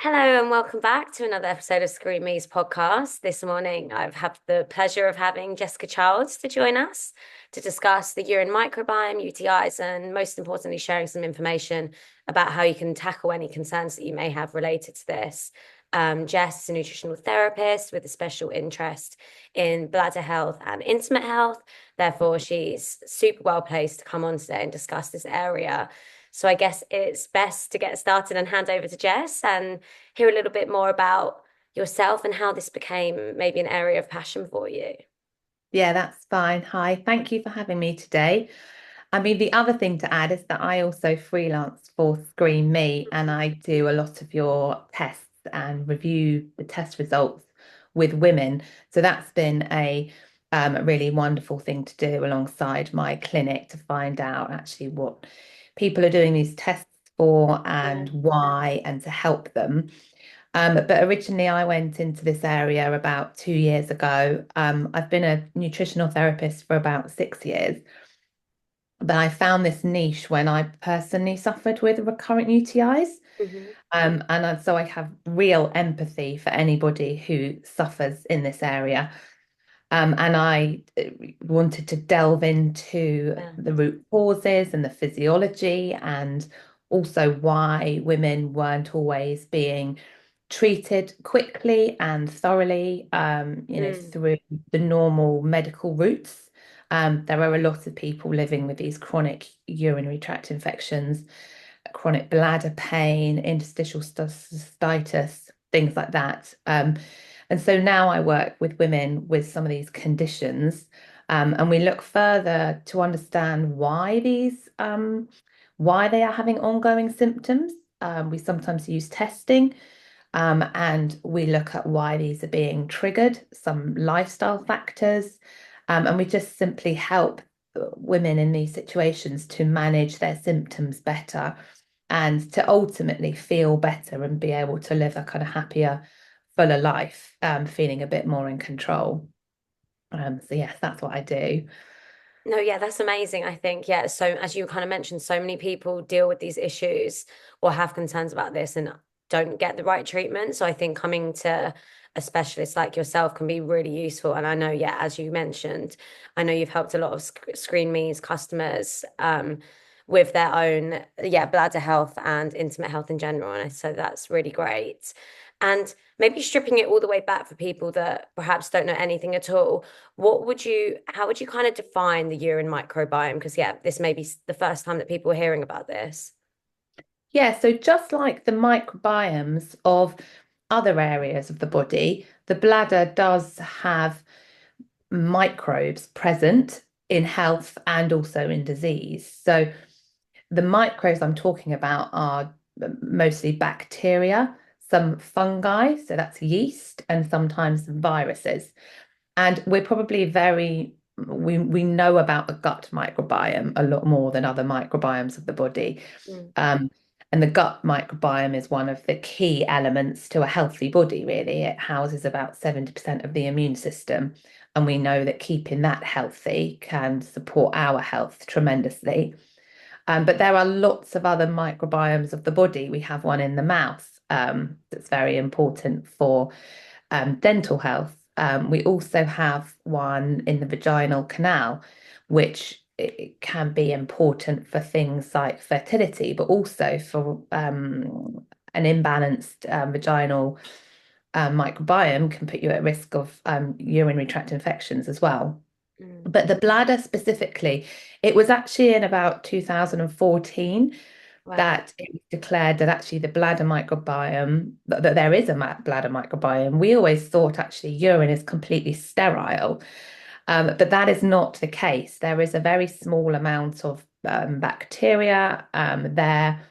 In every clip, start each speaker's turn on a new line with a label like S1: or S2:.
S1: Hello and welcome back to another episode of Screen Me's podcast. This morning, I've had the pleasure of having Jessica Childs to join us to discuss the urine microbiome, UTIs, and most importantly, sharing some information about how you can tackle any concerns that you may have related to this. Jess is a nutritional therapist with a special interest in bladder health and intimate health. Therefore, she's super well placed to come on today and discuss this area. So I guess it's best to get started and hand over to Jess and hear a little bit more about yourself and how this became maybe an area of passion for you.
S2: Yeah, that's fine. Hi, thank you for having me today. I mean, the other thing to add is that I also freelance for Screen Me and I do a lot of your tests and review the test results with women. So that's been a really wonderful thing to do alongside my clinic to find out actually what people are doing these tests for and
S1: Mm.
S2: why and to help them. But originally, I went into this area about 2 years ago. I've been a nutritional therapist for about 6 years, but I found this niche when I personally suffered with recurrent UTIs.
S1: Mhm.
S2: So I have real empathy for anybody who suffers in this area. And I wanted to delve into
S1: Yeah.
S2: the root causes and the physiology, and also why women weren't always being treated quickly and thoroughly,
S1: Mm.
S2: through the normal medical routes. There are a lot of people living with these chronic urinary tract infections, chronic bladder pain, interstitial cystitis, things like that. And so now I work with women with some of these conditions, and we look further to understand why they are having ongoing symptoms. We sometimes use testing, and we look at why these are being triggered, some lifestyle factors, and we just simply help women in these situations to manage their symptoms better and to ultimately feel better and be able to live a kind of happier, fuller life, feeling a bit more in control. So yes, that's what I do.
S1: No, yeah, that's amazing. I think, yeah. So, as you kind of mentioned, so many people deal with these issues or have concerns about this and don't get the right treatment. So, I think coming to a specialist like yourself can be really useful. And I know, yeah, as you mentioned, I know you've helped a lot of Screen Me's customers with their own, yeah, bladder health and intimate health in general. And so that's really great. And maybe stripping it all the way back for people that perhaps don't know anything at all, how would you kind of define the urine microbiome? Because, yeah, this may be the first time that people are hearing about this.
S2: Yeah, so just like the microbiomes of other areas of the body, the bladder does have microbes present in health and also in disease. So the microbes I'm talking about are mostly bacteria, some fungi, so that's yeast, and sometimes viruses. And we're probably we know about the gut microbiome a lot more than other microbiomes of the body.
S1: Mm.
S2: Um, and the gut microbiome is one of the key elements to a healthy body, really. It houses about 70% of the immune system. And we know that keeping that healthy can support our health tremendously. But there are lots of other microbiomes of the body. We have one in the mouth, that's very important for dental health. We also have one in the vaginal canal, which it can be important for things like fertility, but also for an imbalanced vaginal microbiome can put you at risk of urinary tract infections as well.
S1: Mm.
S2: But the bladder specifically, it was actually in about 2014
S1: Wow.
S2: that it was declared that actually the bladder microbiome, that there is a bladder microbiome. We always thought actually urine is completely sterile, but that is not the case. There is a very small amount of bacteria there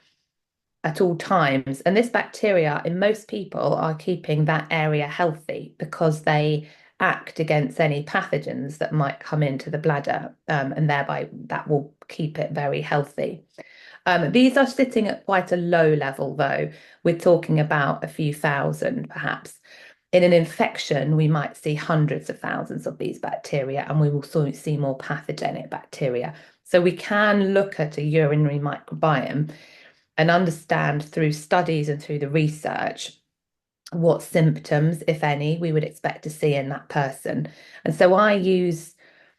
S2: at all times. And this bacteria in most people are keeping that area healthy because they act against any pathogens that might come into the bladder, and thereby that will keep it very healthy. These are sitting at quite a low level, though. We're talking about a few thousand, perhaps. In an infection, we might see hundreds of thousands of these bacteria, and we will see more pathogenic bacteria. So we can look at a urinary microbiome and understand through studies and through the research what symptoms, if any, we would expect to see in that person. And so I use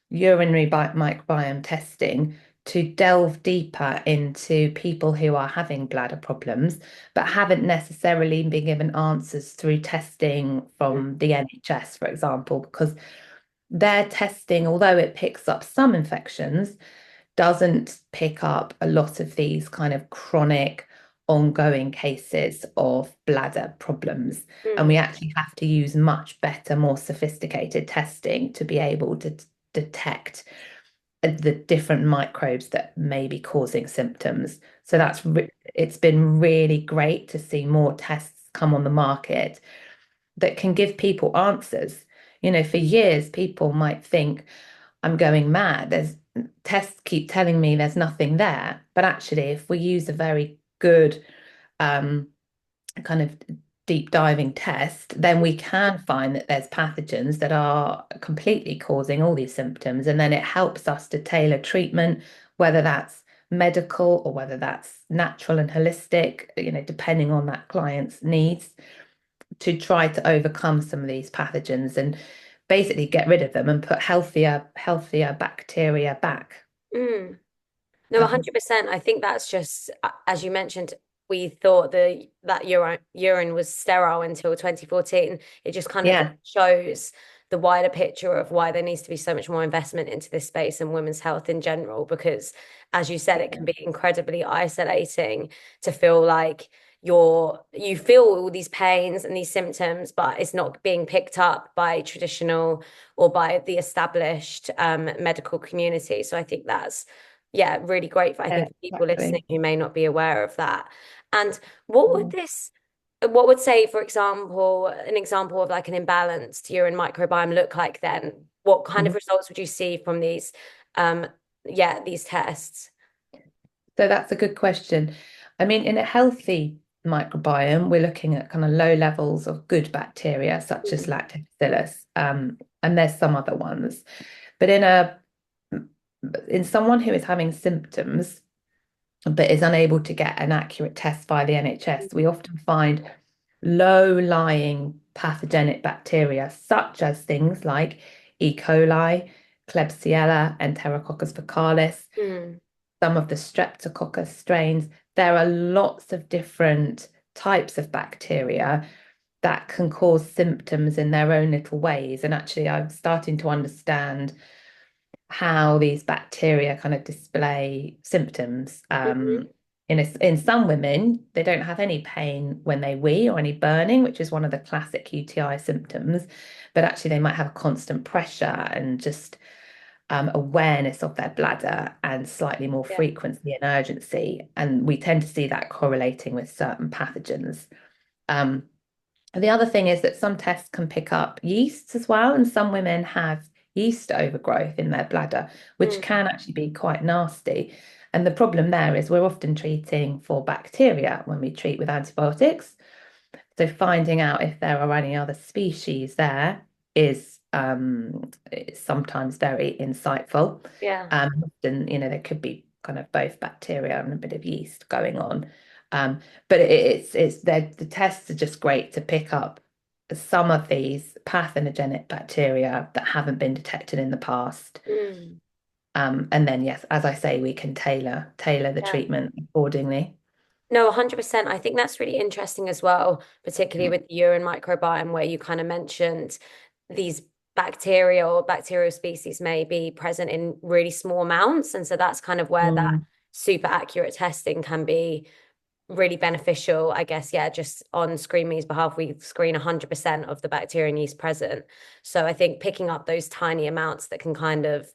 S2: urinary microbiome testing to delve deeper into people who are having bladder problems, but haven't necessarily been given answers through testing from the NHS, for example, because their testing, although it picks up some infections, doesn't pick up a lot of these kind of chronic, ongoing cases of bladder problems. And we
S1: Mm,
S2: actually have to use much better, more sophisticated testing to be able to detect the different microbes that may be causing symptoms. So
S1: yeah.
S2: it's been really great to see more tests come on the market that can give people answers. You know, for years, people might think, I'm going mad. There's tests keep telling me there's nothing there. But actually, if we use a very good um, kind of deep diving test, then we can find that there's pathogens that are completely causing all these symptoms. And then it helps us to tailor treatment, whether that's medical or whether that's natural and holistic, you know, depending on that client's needs, to try to overcome some of these pathogens and basically get rid of them and put healthier bacteria back.
S1: Mm. No,
S2: Um,
S1: 100%. I think that's just, as you mentioned, we thought that urine was sterile until 2014. It just kind of
S2: yeah,
S1: shows the wider picture of why there needs to be so much more investment into this space and women's health in general, because as you said, it can be incredibly isolating to feel like you feel all these pains and these symptoms, but it's not being picked up by traditional or by the established medical community. So I think that's yeah, really great for I
S2: yeah,
S1: think people listening
S2: exactly.
S1: who may not be aware of that. And what would this what would say, for example, an example of like an imbalanced urine microbiome look like then? What kind of
S2: Mhm.
S1: results would you see from these um these tests?
S2: So that's a good question. I mean, in a healthy microbiome, we're looking at kind of low levels of good bacteria, such as
S1: Mm,
S2: lactobacillus, and there's some other ones. But in someone who is having symptoms but is unable to get an accurate test by the NHS, we often find low-lying pathogenic bacteria, such as things like E. coli, Klebsiella, Enterococcus faecalis,
S1: mm,
S2: some of the Streptococcus strains. There are lots of different types of bacteria that can cause symptoms in their own little ways. And actually, I'm starting to understand how these bacteria kind of display symptoms.
S1: mhm,
S2: In some women, they don't have any pain when they wee or any burning, which is one of the classic UTI symptoms, but actually they might have constant pressure and just awareness of their bladder and slightly more
S1: yeah.
S2: frequency and urgency. And we tend to see that correlating with certain pathogens. Um, the other thing is that some tests can pick up yeasts as well, and some women have yeast overgrowth in their bladder, which
S1: Mm,
S2: can actually be quite nasty. And the problem there is we're often treating for bacteria when we treat with antibiotics. So finding out if there are any other species there is sometimes very insightful.
S1: yeah.
S2: Often, you know, there could be kind of both bacteria and a bit of yeast going on. But it's the tests are just great to pick up some of these pathogenic bacteria that haven't been detected in the past.
S1: Mm,
S2: And then yes, as I say, we can tailor the
S1: yeah.
S2: treatment accordingly.
S1: No, 100%. I think that's really interesting as well, particularly with the urine microbiome, where you kind of mentioned these bacteria or bacterial species may be present in really small amounts. And so that's kind of where that
S2: Mm.
S1: super accurate testing can be really beneficial. I guess, yeah, just on Screen Me's behalf, we screen 100% of the bacteria and yeast present. So I think picking up those tiny amounts that can kind of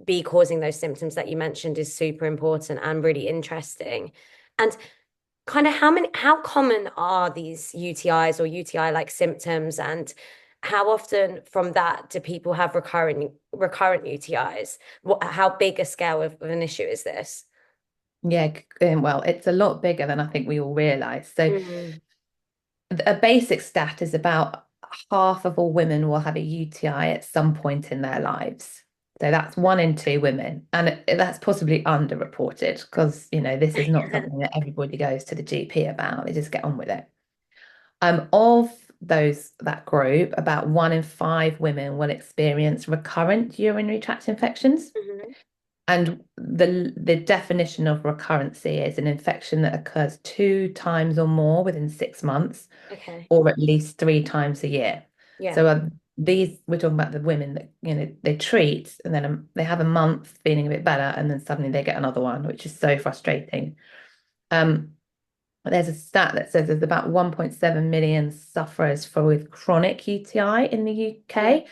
S1: be causing those symptoms that you mentioned is super important and really interesting. And kind of how common are these UTIs or UTI like symptoms, and how often from that do people have recurrent UTIs? How big a scale of an issue is this?
S2: Yeah, well, it's a lot bigger than I think we all realize. So
S1: Mm,
S2: a basic stat is about half of all women will have a UTI at some point in their lives. So that's 1 in 2 women. And that's possibly underreported because, this is not something that everybody goes to the GP about. They just get on with it. Of that group, about 1 in 5 women will experience recurrent urinary tract infections.
S1: Hmm.
S2: And the definition of recurrency is an infection that occurs 2 times or more within 6 months,
S1: Okay.
S2: or at least 3 times a year.
S1: Yeah.
S2: So these we're talking about the women that they treat, and then they have a month feeling a bit better, and then suddenly they get another one, which is so frustrating. Um, there's a stat that says there's about 1.7 million sufferers with chronic UTI in the
S1: Yeah.
S2: UK.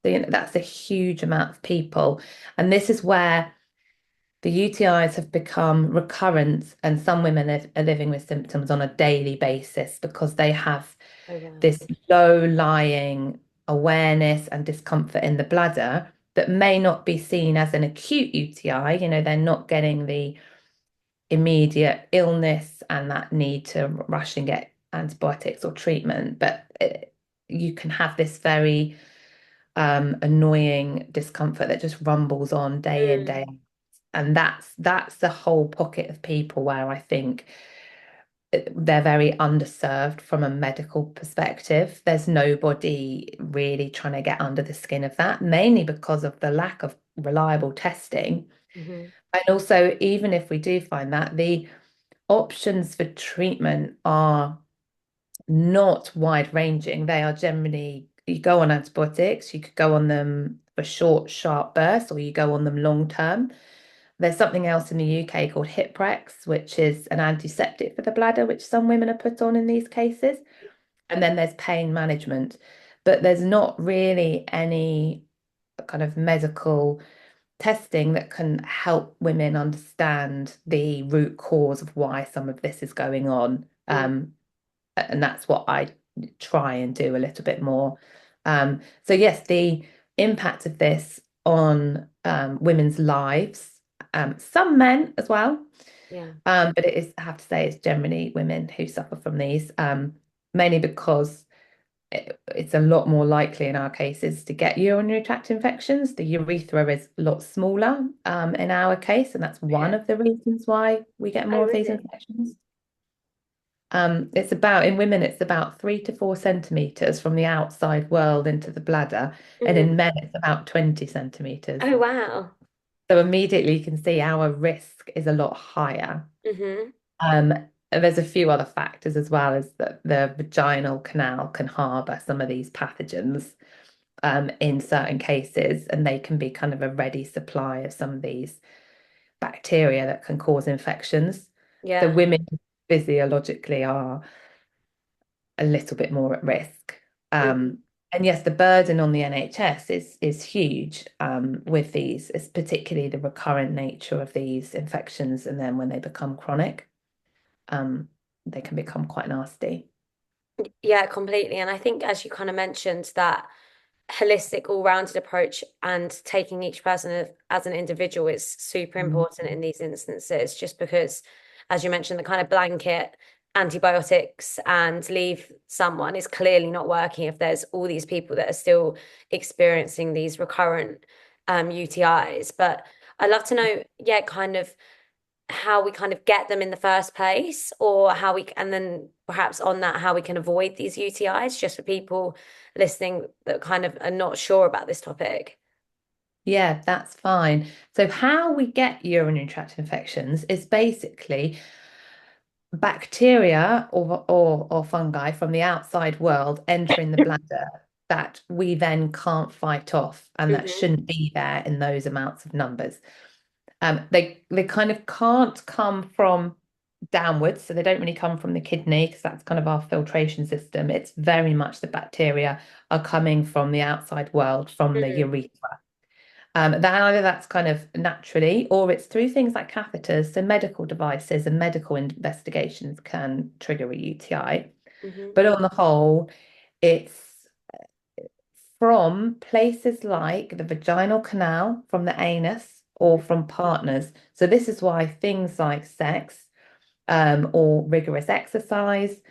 S2: So, that's a huge amount of people. And this is where the UTIs have become recurrent, and some women are living with symptoms on a daily basis because they have
S1: Oh, wow.
S2: this low-lying awareness and discomfort in the bladder that may not be seen as an acute UTI. They're not getting the immediate illness and that need to rush and get antibiotics or treatment. But you can have this very annoying discomfort that just rumbles on day in, day
S1: Mm.
S2: out. And that's the whole pocket of people where I think they're very underserved from a medical perspective. There's nobody really trying to get under the skin of that, mainly because of the lack of reliable testing.
S1: Hmm.
S2: And also, even if we do find that, the options for treatment are not wide ranging. They are generally, you go on antibiotics, you could go on them for short, sharp bursts, or you go on them long term. There's something else in the UK called Hiprex, which is an antiseptic for the bladder, which some women are put on in these cases. And then there's pain management, but there's not really any kind of medical testing that can help women understand the root cause of why some of this is going on.
S1: Mm.
S2: And that's what I try and do a little bit more. So yes, the impact of this on women's lives, some men as well,
S1: Yeah.
S2: but it is, I have to say, it's generally women who suffer from these, mainly because it's a lot more likely in our cases to get urinary tract infections. The urethra is a lot smaller in our case, and that's one
S1: Okay.
S2: of the reasons why we get
S1: Oh,
S2: more of these
S1: really?
S2: infections. In women, it's about 3 to 4 centimeters from the outside world into the bladder, and
S1: Hmm.
S2: in men, it's about 20 centimeters.
S1: Oh, wow.
S2: So immediately you can see our risk is a lot higher.
S1: Hmm.
S2: And there's a few other factors as well, as that the vaginal canal can harbour some of these pathogens in certain cases, and they can be kind of a ready supply of some of these bacteria that can cause infections. So
S1: Yeah.
S2: women physiologically are a little bit more at risk.
S1: Hmm.
S2: And yes, the burden on the NHS is huge with these. It's particularly the recurrent nature of these infections, and then when they become chronic, um, they can become quite nasty.
S1: Yeah, completely. And I think, as you kind of mentioned, that holistic, all-rounded approach and taking each person as an individual is super
S2: Mm.
S1: important in these instances, just because, as you mentioned, the kind of blanket antibiotics and leave someone is clearly not working if there's all these people that are still experiencing these recurrent UTIs. But I'd love to know, yeah, kind of how we kind of get them in the first place, or how we, and then perhaps on that, how we can avoid these UTIs, just for people listening that kind of are not sure about this topic.
S2: Yeah, that's fine. So how we get urinary tract infections is basically bacteria or fungi from the outside world entering the bladder that we then can't fight off and that
S1: Hmm.
S2: shouldn't be there in those amounts of numbers. They kind of can't come from downwards, so they don't really come from the kidney because that's kind of our filtration system. It's very much the bacteria are coming from the outside world, from the
S1: Hmm.
S2: urethra. That either that's kind of naturally, or it's through things like catheters. So medical devices and medical investigations can trigger a UTI.
S1: Hmm.
S2: But on the whole, it's from places like the vaginal canal, from the anus, or from partners. So this is why things like sex, or rigorous exercise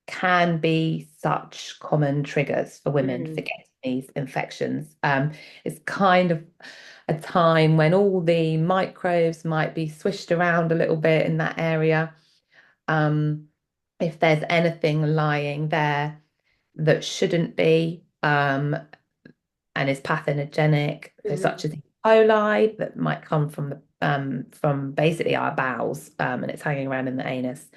S2: can be such common triggers for women for
S1: Hmm.
S2: getting these infections. It's kind of a time when all the microbes might be swished around a little bit in that area. Um, if there's anything lying there that shouldn't be, and is pathogenic, so such
S1: Mhm.
S2: as E. coli that might come from basically our bowels, and it's hanging around in the anus.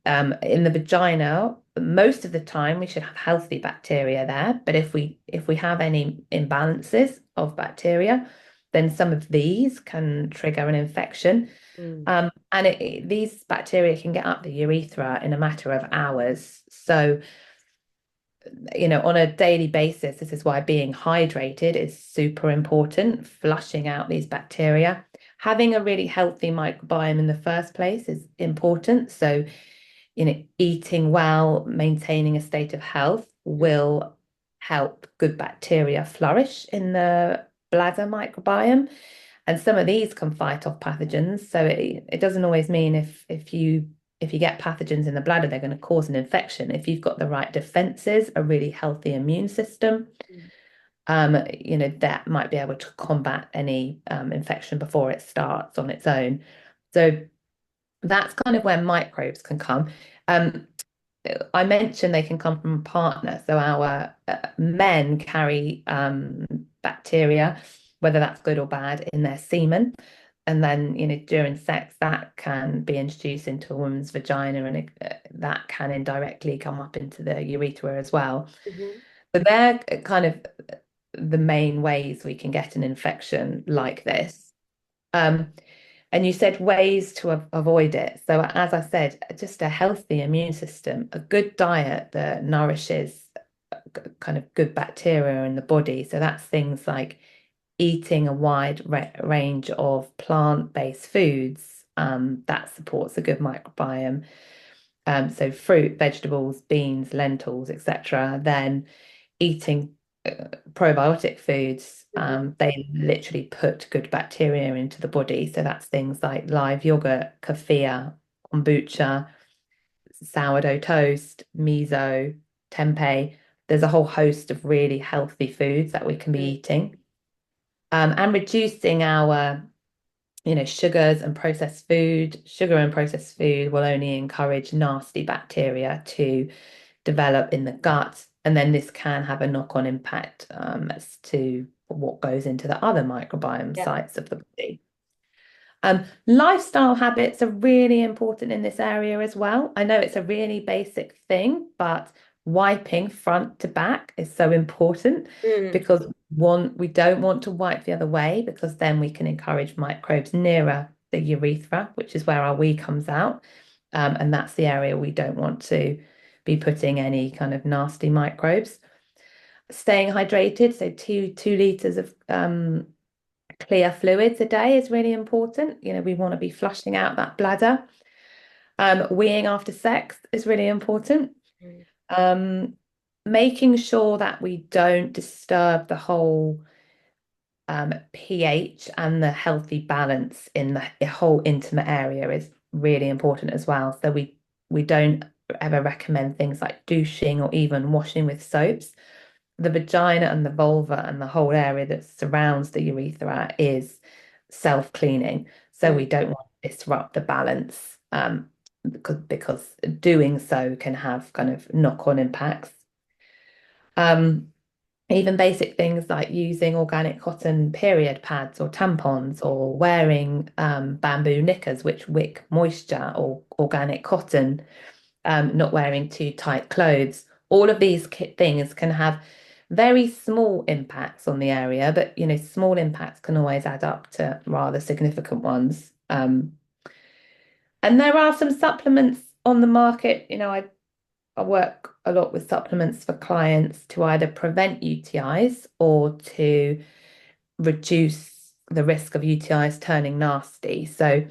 S2: In the vagina, most of the time we should have healthy bacteria there, but if we have any imbalances of bacteria, then some of these can trigger an infection.
S1: Mm.
S2: And these bacteria can get up the urethra in a matter of hours. So, on a daily basis, this is why being hydrated is super important, flushing out these bacteria. Having a really healthy microbiome in the first place is important. So, eating well, maintaining a state of health will help good bacteria flourish in the bladder microbiome. And some of these can fight off pathogens. So it doesn't always mean if you get pathogens in the bladder, they're going to cause an infection. If you've got the right defenses, a really healthy immune system,
S1: Mm.
S2: that might be able to combat any infection before it starts on its own. So that's kind of where microbes can come. Um, I mentioned they can come from a partner. So our men carry bacteria, whether that's good or bad, in their semen. And then, during sex, that can be introduced into a woman's vagina, and that can indirectly come up into the urethra as well.
S1: Mhm.
S2: But they're kind of the main ways we can get an infection
S1: Mm.
S2: like this. Um, and you said ways to avoid it. So, as I said, just a healthy immune system, a good diet that nourishes kind of good bacteria in the body. So, that's things like eating a wide range of plant-based foods that supports a good microbiome. So, fruit, vegetables, beans, lentils, etc. Then eating probiotic foods,
S1: Mhm.
S2: they literally put good bacteria into the body. So that's things like live yogurt, kefir, kombucha, sourdough toast, miso, tempeh. There's a whole host of really healthy foods that we can be
S1: Mm.
S2: eating. And reducing our, sugars and processed food. Sugar and processed food will only encourage nasty bacteria to develop in the gut. And then this can have a knock-on impact as to what goes into the other microbiome
S1: Yeah.
S2: sites of the body. Lifestyle habits are really important in this area as well. I know it's a really basic thing, but wiping front to back is so important
S1: Mm.
S2: because one, we don't want to wipe the other way because then we can encourage microbes nearer the urethra, which is where our wee comes out. And that's the area we don't want to be putting any kind of nasty microbes. Staying hydrated, so two liters of clear fluids a day is really important. We want to be flushing out that bladder. Weeing after sex is really important.
S1: Mm.
S2: Um, Making sure that we don't disturb the whole pH and the healthy balance in the whole intimate area is really important as well. So we don't ever recommend things like douching or even washing with soaps. The vagina and the vulva and the whole area that surrounds the urethra is self-cleaning. So
S1: Mm.
S2: we don't want to disrupt the balance because doing so can have kind of knock-on impacts. Um, Even basic things like using organic cotton period pads or tampons or wearing bamboo knickers, which wick moisture, or organic cotton, not wearing too tight clothes. All of these things can have very small impacts on the area, but small impacts can always add up to rather significant ones. And there are some supplements on the market. I work a lot with supplements for clients to either prevent UTIs or to reduce the risk of UTIs turning nasty. So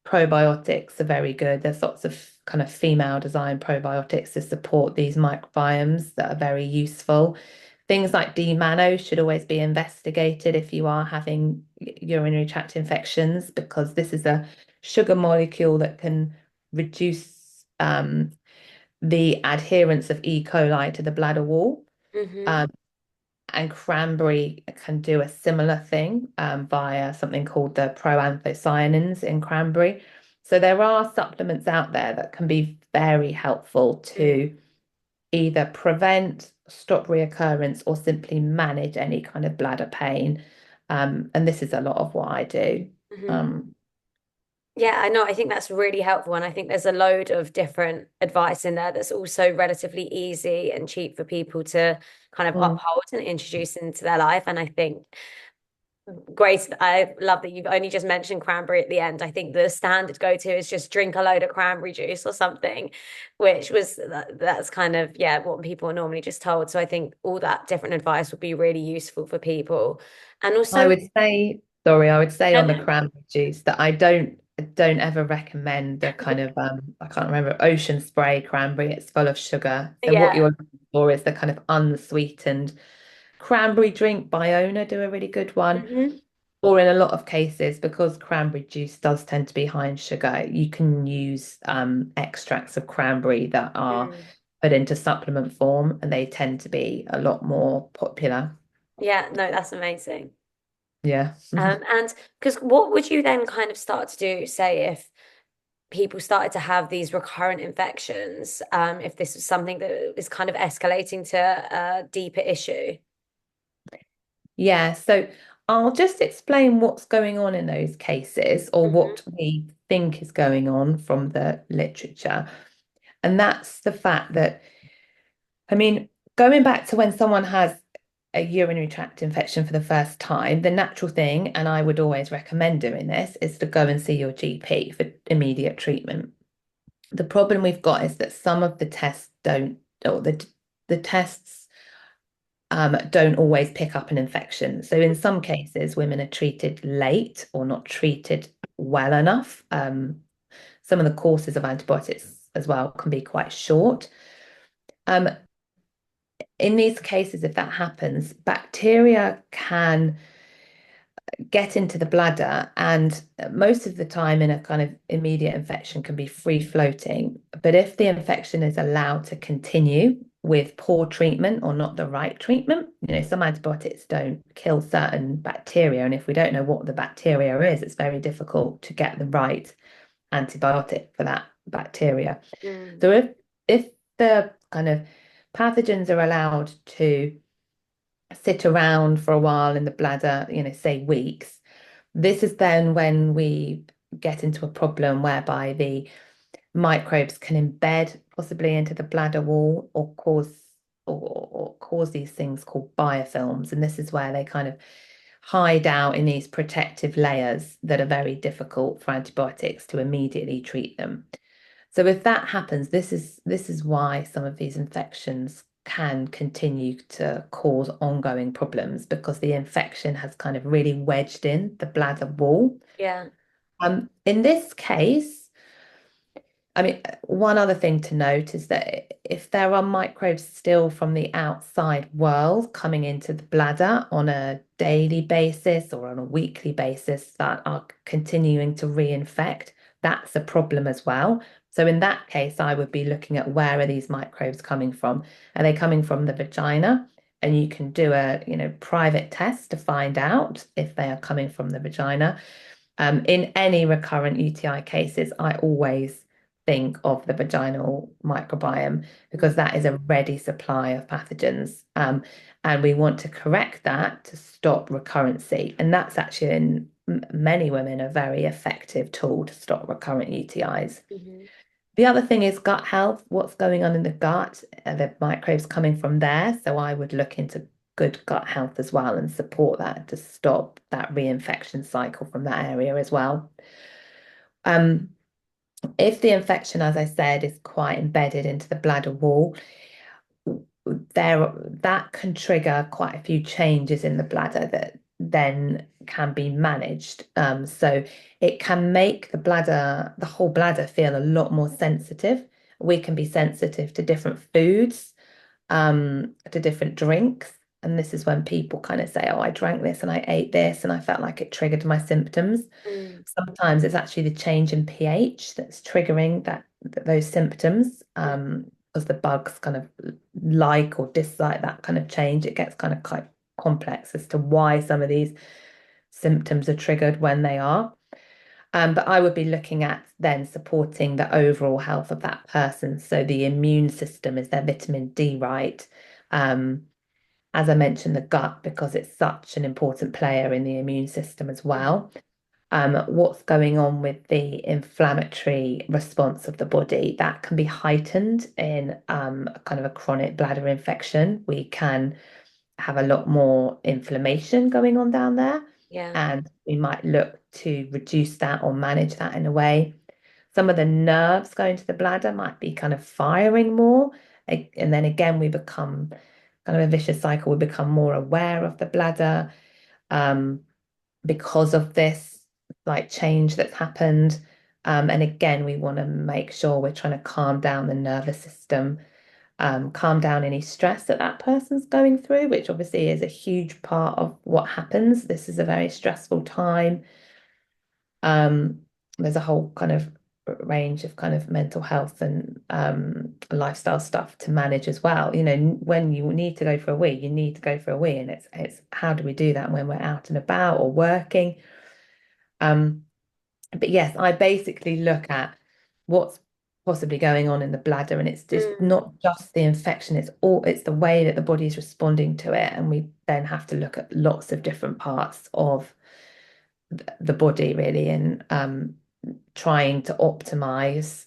S2: probiotics are very good. There's lots of kind of female design probiotics to support these microbiomes that are very useful. Things like D-mannose should always be investigated if you are having urinary tract infections, because this is a sugar molecule that can reduce the adherence of E. coli to the bladder wall.
S1: Mhm.
S2: Um, and cranberry can do a similar thing via something called the proanthocyanins in cranberry. So there are supplements out there that can be very helpful
S1: Mm.
S2: to either prevent, stop reoccurrence, or simply manage any kind of bladder pain. And this is a lot of what I do.
S1: Mhm.
S2: Um,
S1: Yeah, I know. I think that's really helpful. And I think there's a load of different advice in there that's also relatively easy and cheap for people to kind of
S2: mm.
S1: uphold and introduce into their life. And I think, Grace, I love that you've only just mentioned cranberry at the end. I think the standard go-to is just drink a load of cranberry juice or something, which was that's kind of, yeah, what people are normally just told. So I think all that different advice would be really useful for people. And
S2: I
S1: also,
S2: would say, sorry, I would say
S1: no,
S2: on the
S1: no,
S2: cranberry juice that I don't ever recommend the kind of I can't remember ocean spray cranberry. It's full of sugar. So what
S1: yeah.
S2: you're looking for is the kind of unsweetened cranberry drink. Biona do a really good one.
S1: Hmm.
S2: Or in a lot of cases, because cranberry juice does tend to be high in sugar, you can use extracts of cranberry that are
S1: Mm.
S2: put into supplement form, and they tend to be a lot more popular.
S1: Yeah, no, that's amazing.
S2: Yeah.
S1: And because what would you then kind of start to do, say, if people started to have these recurrent infections, if this was something that is kind of escalating to a deeper issue?
S2: Yeah, so I'll just explain what's going on in those cases or
S1: Hmm.
S2: what we think is going on from the literature. And that's the fact that, I mean, going back to when someone has a urinary tract infection for the first time, the natural thing, and I would always recommend doing this, is to go and see your GP for immediate treatment. The problem we've got is that some of the tests don't, or the tests don't always pick up an infection. So in some cases, women are treated late or not treated well enough. Some of the courses of antibiotics as well can be quite short. Um, in these cases, if that happens, bacteria can get into the bladder, and most of the time in a kind of immediate infection can be free floating. But if the infection is allowed to continue with poor treatment or not the right treatment, some antibiotics don't kill certain bacteria. And if we don't know what the bacteria is, it's very difficult to get the right antibiotic for that bacteria.
S1: Mm.
S2: So if the kind of pathogens are allowed to sit around for a while in the bladder, say weeks, this is then when we get into a problem whereby the microbes can embed possibly into the bladder wall or cause these things called biofilms. And this is where they kind of hide out in these protective layers that are very difficult for antibiotics to immediately treat them. So if that happens, this is why some of these infections can continue to cause ongoing problems because the infection has kind of really wedged in the bladder wall.
S1: Yeah.
S2: In this case, I mean, one other thing to note is that if there are microbes still from the outside world coming into the bladder on a daily basis or on a weekly basis that are continuing to reinfect, that's a problem as well. So in that case, I would be looking at where are these microbes coming from? Are they coming from the vagina? And you can do a, private test to find out if they are coming from the vagina. In any recurrent UTI cases, I always think of the vaginal microbiome because that is a ready supply of pathogens. And we want to correct that to stop recurrency. And that's actually in many women a very effective tool to stop recurrent UTIs.
S1: Hmm.
S2: The other thing is gut health. What's going on in the gut? Are the microbes coming from there? So I would look into good gut health as well and support that to stop that reinfection cycle from that area as well. Um, if the infection, as I said, is quite embedded into the bladder wall, that can trigger quite a few changes in the bladder that then can be managed. So it can make the whole bladder feel a lot more sensitive. We can be sensitive to different foods, to different drinks. And this is when people kind of say, oh, I drank this and I ate this and I felt like it triggered my symptoms.
S1: Mm.
S2: Sometimes it's actually the change in pH that's triggering those symptoms. Because the bugs kind of like or dislike that kind of change. It gets kind of quite complex as to why some of these symptoms are triggered when they are. But I would be looking at then supporting the overall health of that person. So the immune system, is their vitamin D right? Um, as I mentioned, the gut, because it's such an important player in the immune system as well. What's going on with the inflammatory response of the body that can be heightened in a kind of a chronic bladder infection. We can have a lot more inflammation going on down there,
S1: Yeah.
S2: and we might look to reduce that or manage that in a way. Some of the nerves going to the bladder might be kind of firing more. And then again, we become kind of a vicious cycle. We become more aware of the bladder um, because of this like change that's happened. And again, we want to make sure we're trying to calm down the nervous system, calm down any stress that that person's going through, which obviously is a huge part of what happens. This is a very stressful time. Um, there's a whole kind of range of kind of mental health and lifestyle stuff to manage as well. When you need to go for a wee, you need to go for a wee, and it's how do we do that when we're out and about or working? Um, but yes, I basically look at what's possibly going on in the bladder, and it's just
S1: Mm.
S2: not just the infection, it's the way that the body's responding to it. And we then have to look at lots of different parts of the body really, and trying to optimize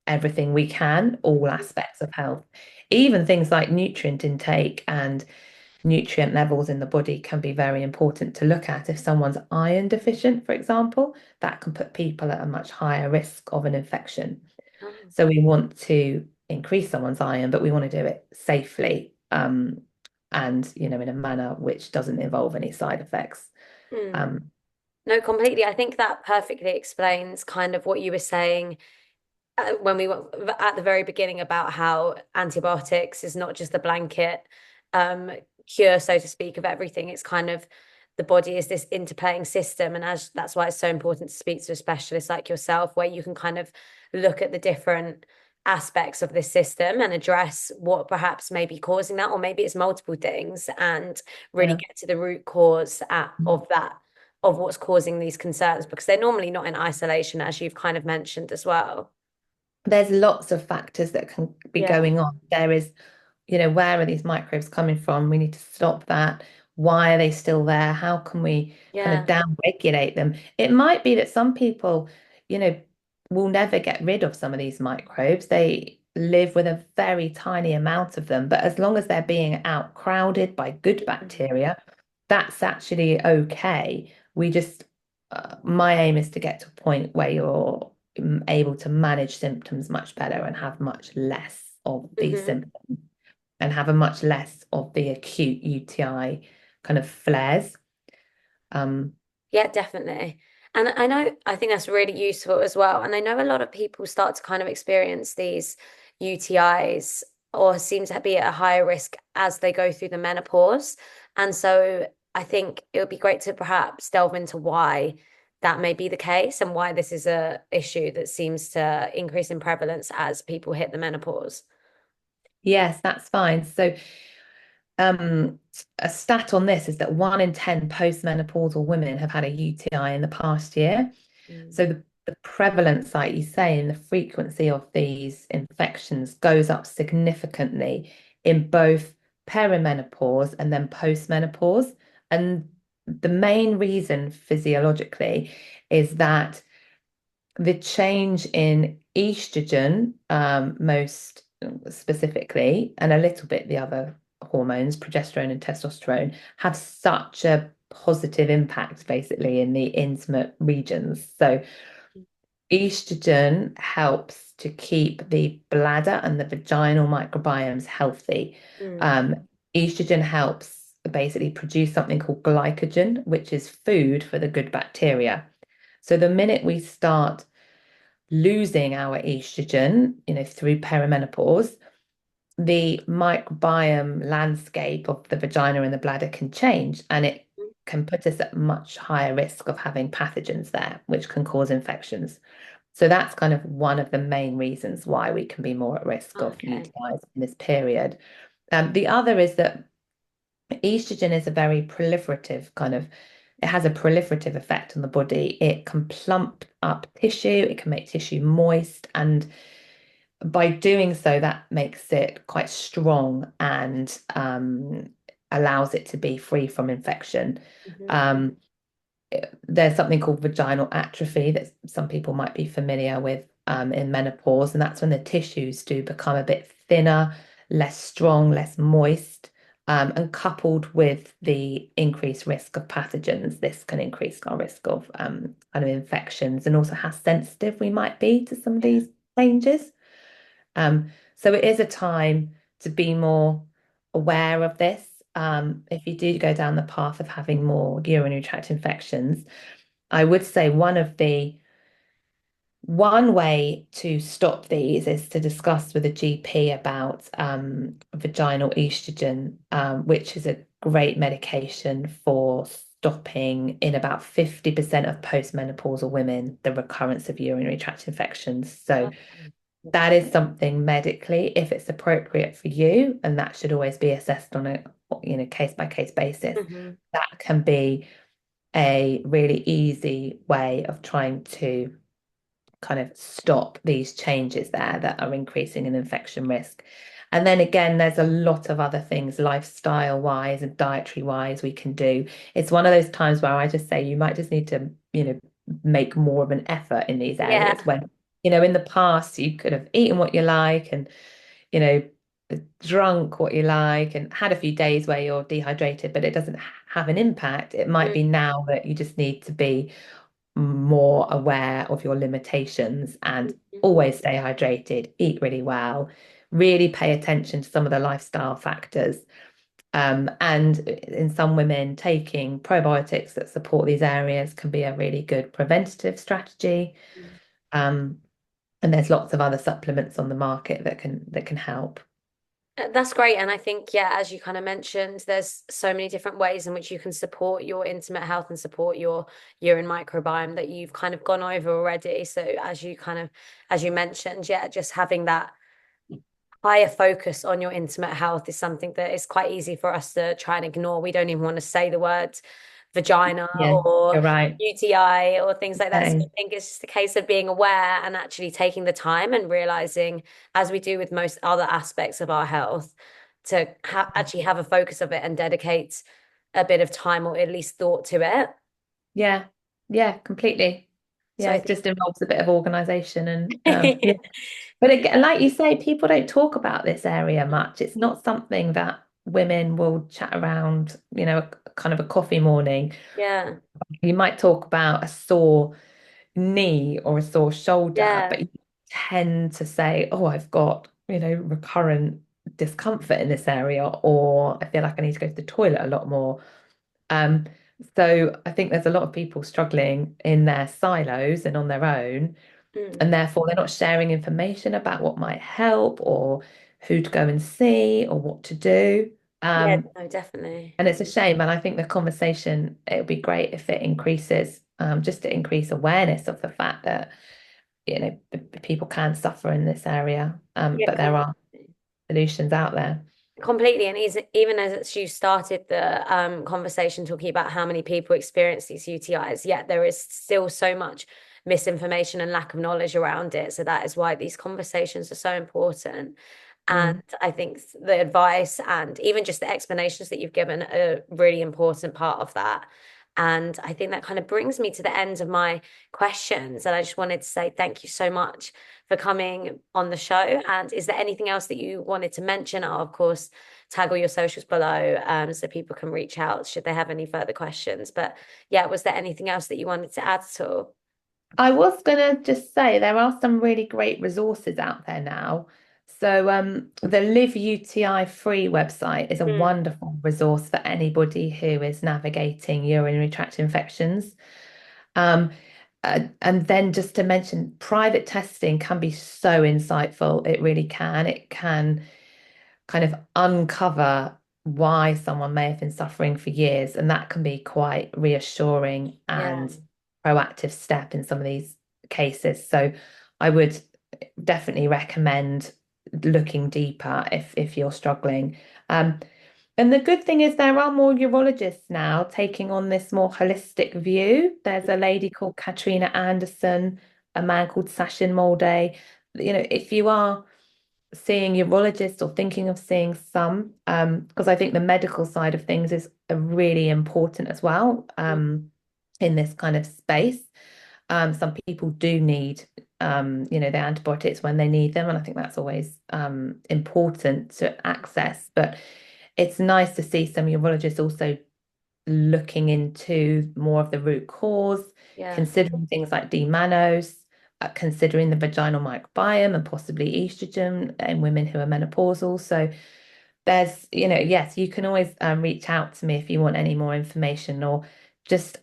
S2: everything we can, all aspects of health. Even things like nutrient intake and nutrient levels in the body can be very important to look at. If someone's iron deficient, for example, that can put people at a much higher risk of an infection.
S1: Oh.
S2: So we want to increase someone's iron, but we want to do it safely, and in a manner which doesn't involve any side effects.
S1: Mm.
S2: Um,
S1: No, completely. I think that perfectly explains kind of what you were saying when we were at the very beginning about how antibiotics is not just a blanket um, cure, so to speak, of everything. It's kind of the body is this interplaying system, and as that's why it's so important to speak to a specialist like yourself, where you can kind of look at the different aspects of this system and address what perhaps may be causing that, or maybe it's multiple things, and really
S2: yeah.
S1: get to the root cause of that, of what's causing these concerns, because they're normally not in isolation, as you've kind of mentioned as well.
S2: There's lots of factors that can be
S1: Yeah.
S2: going on. There is, where are these microbes coming from? We need to stop that. Why are they still there? How can we kind of
S1: Yeah.
S2: down regulate them? It might be that some people, you know, will never get rid of some of these microbes. They live with a very tiny amount of them, but as long as they're being out crowded by good
S1: Mhm.
S2: bacteria, that's actually okay. My aim is to get to a point where you're able to manage symptoms much better and have much less of these
S1: Mhm.
S2: symptoms and have a much less of the acute UTI kind of flares. Um,
S1: Yeah, definitely. And I think that's really useful as well. And I know a lot of people start to kind of experience these UTIs or seem to be at a higher risk as they go through the menopause. And so I think it would be great to perhaps delve into why that may be the case and why this is a issue that seems to increase in prevalence as people hit the menopause.
S2: yes, that's fine. So Um, a stat on this is that 1 in 10 postmenopausal women have had a UTI in the past year.
S1: Mm.
S2: So the prevalence, like you say, and the frequency of these infections goes up significantly in both perimenopause and then postmenopause. And the main reason physiologically is that the change in estrogen, most specifically, and a little bit the other hormones, progesterone and testosterone, have such a positive impact basically in the intimate regions. So estrogen helps to keep the bladder and the vaginal microbiomes healthy.
S1: Mm.
S2: Um, Estrogen helps basically produce something called glycogen, which is food for the good bacteria. So the minute we start losing our estrogen, through perimenopause, the microbiome landscape of the vagina and the bladder can change, and it can put us at much higher risk of having pathogens there, which can cause infections. So that's kind of one of the main reasons why we can be more at risk of
S1: Okay.
S2: UTIs in this period. The other is that Estrogen is a very proliferative kind of, it has a proliferative effect on the body. It can plump up tissue, it can make tissue moist, and by doing so, that makes it quite strong and allows it to be free from infection.
S1: Hmm.
S2: Um, there's something called vaginal atrophy that some people might be familiar with in menopause, and that's when the tissues do become a bit thinner, less strong, less moist, and coupled with the increased risk of pathogens, this can increase our risk of kind of infections, and also how sensitive we might be to some of
S1: Yeah.
S2: these changes. So it is a time to be more aware of this. If you do go down the path of having more urinary tract infections, I would say one way to stop these is to discuss with a GP about vaginal estrogen, which is a great medication for stopping in about 50% of postmenopausal women the recurrence of urinary tract infections. So that is something medically, if it's appropriate for you, and that should always be assessed on a case by case basis.
S1: Hmm.
S2: That can be a really easy way of trying to kind of stop these changes there that are increasing in infection risk. And then again, there's a lot of other things, lifestyle wise and dietary wise, we can do. It's one of those times where I just say you might just need to, make more of an effort in these areas
S1: Yeah.
S2: when, in the past you could have eaten what you like and, you know, drunk what you like and had a few days where you're dehydrated, but it doesn't have an impact. It might be now that you just need to be more aware of your limitations and
S1: Mhm.
S2: always stay hydrated, eat really well, really pay attention to some of the lifestyle factors. And in some women, taking probiotics that support these areas can be a really good preventative strategy. Um, and there's lots of other supplements on the market that can help.
S1: That's great. And I think, yeah, as you kind of mentioned, there's so many different ways in which you can support your intimate health and support your urine microbiome that you've kind of gone over already. So as you mentioned, yeah, just having that higher focus on your intimate health is something that is quite easy for us to try and ignore. We don't even want to say the words vagina
S2: Yeah,
S1: or
S2: you're right.
S1: UTI or things like that. So I
S2: Okay.
S1: think it's just a case of being aware and actually taking the time and realizing, as we do with most other aspects of our health, to actually have a focus of it and dedicate a bit of time or at least thought to it.
S2: Yeah, yeah, completely.
S1: So
S2: Yeah,
S1: I
S2: it
S1: think,
S2: just involves a bit of organization and yeah. But again, like you say, people don't talk about this area much. It's not something that women will chat around, kind of a coffee morning.
S1: yeah,
S2: You might talk about a sore knee or a sore shoulder,
S1: yeah,
S2: but you tend to say, oh, I've got, recurrent discomfort in this area, or I feel like I need to go to the toilet a lot more. Um, so I think there's a lot of people struggling in their silos and on their own,
S1: mm,
S2: and therefore they're not sharing information about what might help or who to go and see or what to do.
S1: yeah,
S2: Um,
S1: no, definitely.
S2: and it's a shame. And I think the conversation, it would be great if it increases, just to increase awareness of the fact that, people can suffer in this area,
S1: Yeah,
S2: but there are solutions out there.
S1: completely. And even as you started the conversation talking about how many people experience these UTIs, yet there is still so much misinformation and lack of knowledge around it. So that is why these conversations are so important. And
S2: Mm.
S1: I think the advice and even just the explanations that you've given are a really important part of that. And I think that kind of brings me to the end of my questions. And I just wanted to say thank you so much for coming on the show. And is there anything else that you wanted to mention? I'll, of course, tag all your socials below so people can reach out should they have any further questions. But yeah, was there anything else that you wanted to add at all?
S2: I was gonna just say there are some really great resources out there now. So the Live UTI Free website is a
S1: Mm,
S2: wonderful resource for anybody who is navigating urinary tract infections. Um, and then just to mention, private testing can be so insightful. It really can. It can kind of uncover why someone may have been suffering for years, and that can be quite reassuring
S1: yeah.
S2: and proactive step in some of these cases. So I would definitely recommend looking deeper if you're struggling. Um, And the good thing is there are more urologists now taking on this more holistic view. There's a lady called Katrina Anderson, a man called Sachin Molday. If you are seeing urologists or thinking of seeing some, because I think the medical side of things is really important as well, in this kind of space. Some people do need, the antibiotics when they need them, and I think that's always important to access. But it's nice to see some urologists also looking into more of the root cause,
S1: Yeah.
S2: considering things like D-mannose, considering the vaginal microbiome and possibly estrogen in women who are menopausal. So yes, you can always reach out to me if you want any more information or just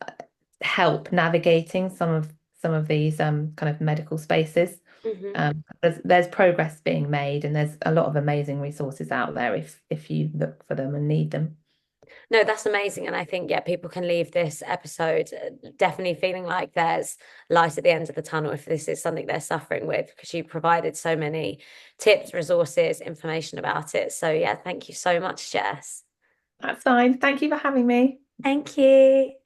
S2: help navigating some of these kind of medical spaces.
S1: Hmm.
S2: There's progress being made, and there's a lot of amazing resources out there if you look for them and need them.
S1: No, that's amazing. And I think, yeah, people can leave this episode definitely feeling like there's light at the end of the tunnel if this is something they're suffering with, because you provided so many tips, resources, information about it. So, yeah, thank you so much, Jess.
S2: That's fine. Thank you for having me.
S1: Thank you.